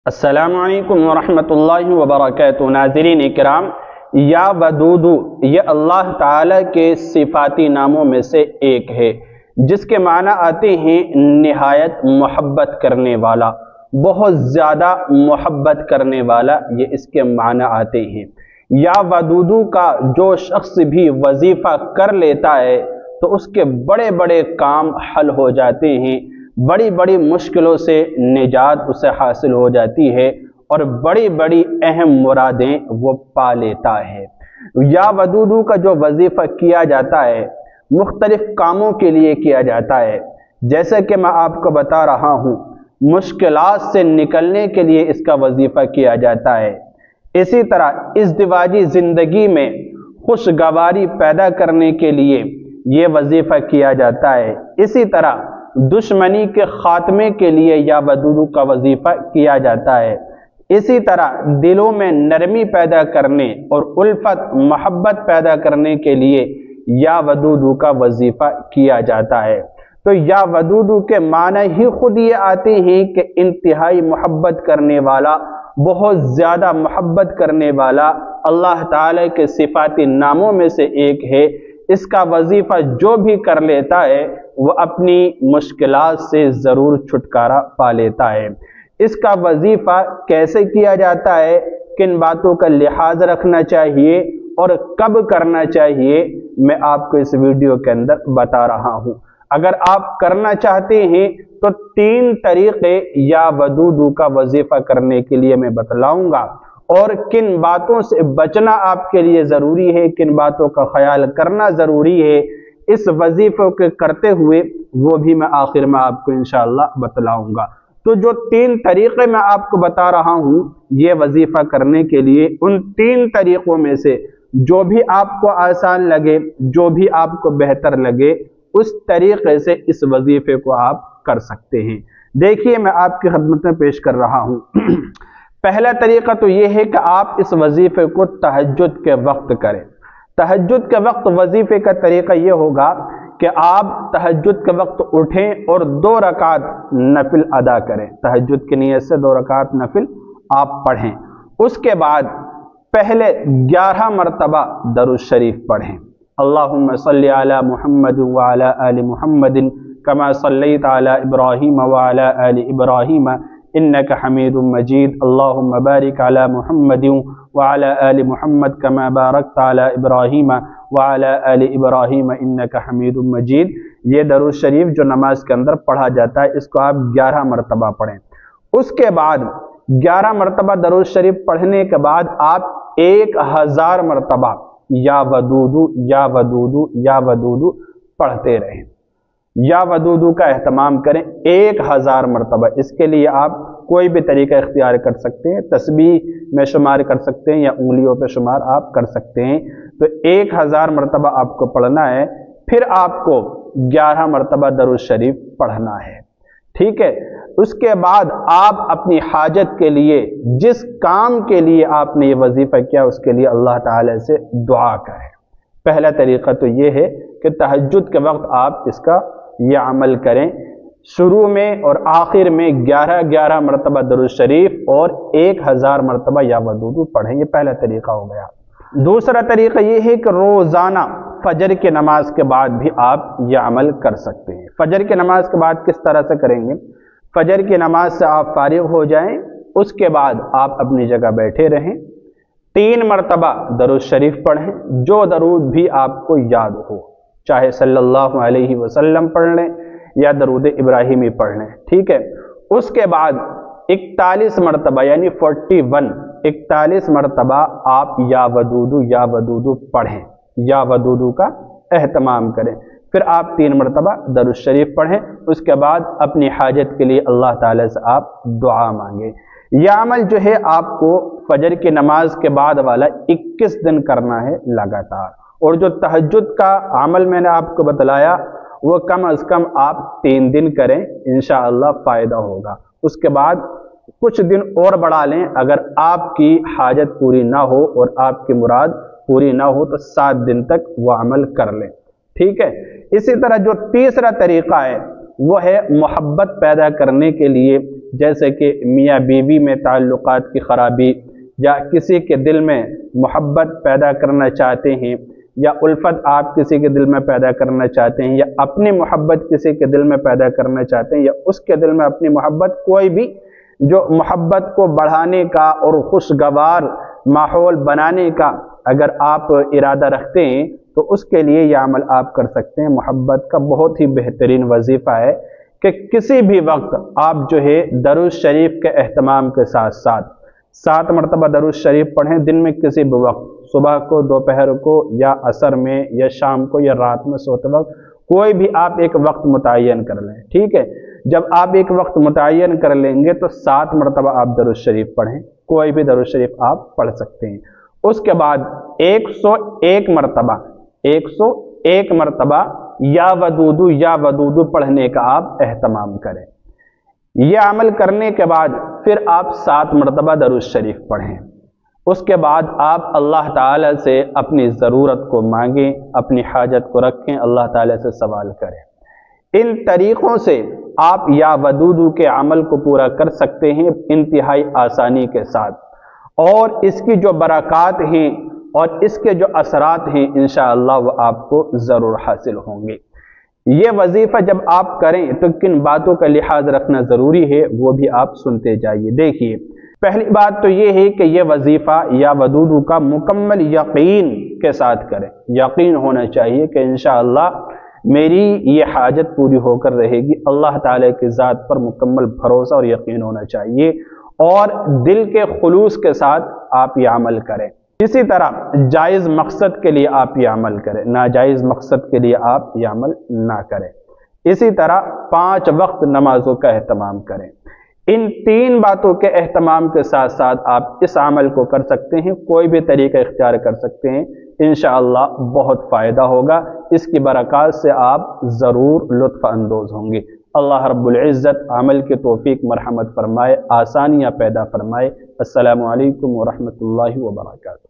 अस्सलामुअलैकुम वरहमतुल्लाहि वबरकातुहू। नाज़रीन इकराम, या वदूदु ये अल्लाह ताला के सिफाती नामों में से एक है, जिसके माना आते हैं निहायत मोहब्बत करने वाला, बहुत ज़्यादा मोहब्बत करने वाला, ये इसके माना आते हैं। या वदूदु का जो शख्स भी वजीफ़ा कर लेता है तो उसके बड़े बड़े काम हल हो जाते हैं, बड़ी बड़ी मुश्किलों से निजात उसे हासिल हो जाती है और बड़ी बड़ी अहम मुरादें वो पा लेता है। या वदूदु का जो वजीफ़ा किया जाता है मुख्तलिफ कामों के लिए किया जाता है, जैसे कि मैं आपको बता रहा हूँ, मुश्किलात से निकलने के लिए इसका वजीफ़ा किया जाता है। इसी तरह इज़्दिवाजी ज़िंदगी में खुशगवारी पैदा करने के लिए ये वजीफ़ा किया जाता है। इसी तरह दुश्मनी के ख़ात्मे के लिए या वदूदु का वजीफ़ा किया जाता है। इसी तरह दिलों में नरमी पैदा करने और उल्फत मोहब्बत पैदा करने के लिए या वदूदु का वजीफ़ा किया जाता है। तो या वदूदु के माने ही खुद ये आते हैं कि इंतहाई मोहब्बत करने वाला, बहुत ज़्यादा मोहब्बत करने वाला अल्लाह ताला के सिफाती नामों में से एक है। इसका वजीफ़ा जो भी कर लेता है वह अपनी मुश्किलात से ज़रूर छुटकारा पा लेता है। इसका वजीफ़ा कैसे किया जाता है, किन बातों का लिहाज रखना चाहिए और कब करना चाहिए, मैं आपको इस वीडियो के अंदर बता रहा हूँ। अगर आप करना चाहते हैं तो 3 तरीक़े या वदूदु का वजीफ़ा करने के लिए मैं बतलाऊँगा, और किन बातों से बचना आपके लिए ज़रूरी है, किन बातों का ख्याल करना ज़रूरी है इस वजीफ़े के करते हुए, वो भी मैं आखिर में आपको इंशाअल्लाह बतलाऊँगा। तो जो 3 तरीक़े मैं आपको बता रहा हूँ ये वजीफ़ा करने के लिए, उन 3 तरीक़ों में से जो भी आपको आसान लगे, जो भी आपको बेहतर लगे, उस तरीक़े से इस वजीफ़े को आप कर सकते हैं। देखिए, मैं आपकी खिदमत में पेश कर रहा हूँ। पहला तरीक़ा तो ये है कि आप इस वजीफ़े को तहज्जुद के वक्त करें। तहज्जुद के वक्त वजीफ़े का तरीक़ा ये होगा कि आप तहज्जुद के वक्त उठें और 2 रकात नफिल अदा करें। तहज्जुद की नीयत से 2 रकात नफिल आप पढ़ें। उसके बाद पहले 11 मरतबा दरूद शरीफ पढ़ें। अल्लाहुम्मा सल्ली अला मुहम्मद व अला आलि मुहम्मदिन कमा सल्लैता अला इब्राहीम व अला आलि इब्राहीम इन्नका हमीदुम मजीद। अल्लाहुम्मा बारिक अला मुहम्मदिन व अला आलि मुहम्मद कमा बारकता अला इब्राहीम व अला आलि इब्राहीम इन्नका हमीदुम मजीद। ये दरूद शरीफ जो नमाज के अंदर पढ़ा जाता है, इसको आप 11 मरतबा पढ़ें। उसके बाद 11 मरतबा दरूद शरीफ पढ़ने के बाद आप 1000 मरतबा या वदूदु या वदूदु या वदूदु पढ़ते रहें। या वदूदु का एहतमाम करें 1000 मरतबा। इसके लिए आप कोई भी तरीका इख्तियार कर सकते हैं, तस्बीह में शुमार कर सकते हैं या उंगलियों पे शुमार आप कर सकते हैं। तो 1000 मरतबा आपको पढ़ना है, फिर आपको 11 मरतबा दरूद शरीफ पढ़ना है, ठीक है। उसके बाद आप अपनी हाजत के लिए, जिस काम के लिए आपने ये वजीफ़ा किया, उसके लिए अल्लाह ताला से दुआ करें। पहला तरीक़ा तो ये है कि तहज्जुद के वक्त आप इसका ये अमल करें। शुरू में और आखिर में 11 मरतबा दरूद शरीफ और 1000 मरतबा या वदूदु पढ़ें। ये पहला तरीक़ा हो गया। दूसरा तरीक़ा ये है कि रोज़ाना फजर की नमाज के बाद भी आप यह अमल कर सकते हैं। फजर की नमाज के बाद किस तरह से करेंगे? फजर की नमाज से आप फारिग हो जाएं, उसके बाद आप अपनी जगह बैठे रहें, 3 मरतबा दरूद शरीफ पढ़ें, जो दरूद भी आपको याद हो, चाहे सल्लल्लाहु अलैहि वसल्लम पढ़ लें या दरूद इब्राहिमी पढ़ लें, ठीक है। उसके बाद 41 मरतबा यानी 41 मरतबा आप या वदूदु पढ़ें, या वदूदु का एहतमाम करें। फिर आप 3 मरतबा दरूद शरीफ पढ़ें। उसके बाद अपनी हाजत के लिए अल्लाह ताला से आप दुआ मांगें। यह अमल जो है आपको फजर की नमाज के बाद वाला 21 दिन करना है लगातार। और जो तहज्जुद का अमल मैंने आपको बतलाया वो कम अज़ कम आप 3 दिन करें, इंशाअल्लाह फ़ायदा होगा। उसके बाद कुछ दिन और बढ़ा लें, अगर आपकी हाजत पूरी ना हो और आपकी मुराद पूरी ना हो तो 7 दिन तक वह अमल कर लें, ठीक है। इसी तरह जो तीसरा तरीक़ा है वो है मोहब्बत पैदा करने के लिए جیسے کہ میاں بیوی میں تعلقات کی خرابی، یا کسی کے دل میں محبت پیدا کرنا چاہتے ہیں، یا الفت آپ کسی کے دل میں پیدا کرنا چاہتے ہیں، یا اپنی محبت کسی کے دل میں پیدا کرنا چاہتے ہیں، یا اس کے دل میں اپنی محبت، کوئی بھی جو محبت کو بڑھانے کا اور خوشگوار ماحول بنانے کا اگر آپ ارادہ رکھتے ہیں تو اس کے لیے یہ عمل آپ کر سکتے ہیں۔ محبت کا بہت ہی بہترین وظیفہ ہے کہ کسی بھی وقت آپ جو ہے درود شریف کے اہتمام کے ساتھ ساتھ 7 مرتبہ درود شریف پڑھیں دن میں کسی بھی وقت، صبح کو، دوپہر کو، یا عصر میں، یا شام کو، یا رات میں سوتے وقت، کوئی بھی آپ ایک وقت متعین کر لیں، ٹھیک ہے۔ جب آپ ایک وقت متعین کر لیں گے تو 7 مرتبہ آپ درود شریف پڑھیں، کوئی بھی درود شریف آپ پڑھ سکتے ہیں۔ اس کے بعد 101 مرتبہ یا ودودو پڑھنے کا آپ اہتمام کریں۔ یہ عمل کرنے کے بعد پھر آپ 7 مرتبہ درود شریف پڑھیں۔ اس کے بعد آپ اللہ تعالیٰ سے اپنی ضرورت کو مانگیں، اپنی حاجت کو رکھیں، اللہ تعالیٰ سے سوال کریں۔ ان طریقوں سے آپ یا ودودو کے عمل کو پورا کر سکتے ہیں انتہائی آسانی کے ساتھ، اور اس کی جو برکات ہیں اور اس کے جو اثرات ہیں انشاءاللہ وہ آپ کو ضرور حاصل ہوں گے۔ یہ وظیفہ جب آپ کریں تو کن باتوں کا لحاظ رکھنا ضروری ہے وہ بھی آپ سنتے جائیے۔ دیکھیے، پہلی بات تو یہ ہے کہ یہ وظیفہ یا ودودو کا مکمل یقین کے ساتھ کریں۔ یقین ہونا چاہیے کہ انشاءاللہ میری یہ حاجت پوری ہو کر رہے گی۔ اللہ تعالیٰ کی ذات پر مکمل بھروسہ اور یقین ہونا چاہیے، اور دل کے خلوص کے ساتھ آپ یہ عمل کریں۔ اسی طرح جائز مقصد کے لیے آپ یہ عمل کریں، ناجائز مقصد کے لیے آپ یہ عمل نہ کریں۔ اسی طرح 5 وقت نمازوں کا اہتمام کریں۔ ان 3 باتوں کے اہتمام کے ساتھ ساتھ آپ اس عمل کو کر سکتے ہیں، کوئی بھی طریقہ اختیار کر سکتے ہیں، انشاءاللہ بہت فائدہ ہوگا۔ اس کی برکات سے آپ ضرور لطف اندوز ہوں گے۔ اللہ رب العزت عمل کے توفیق مرحمت فرمائے، آسانیاں پیدا فرمائے۔ السلام علیکم ورحمۃ اللہ وبرکاتہ۔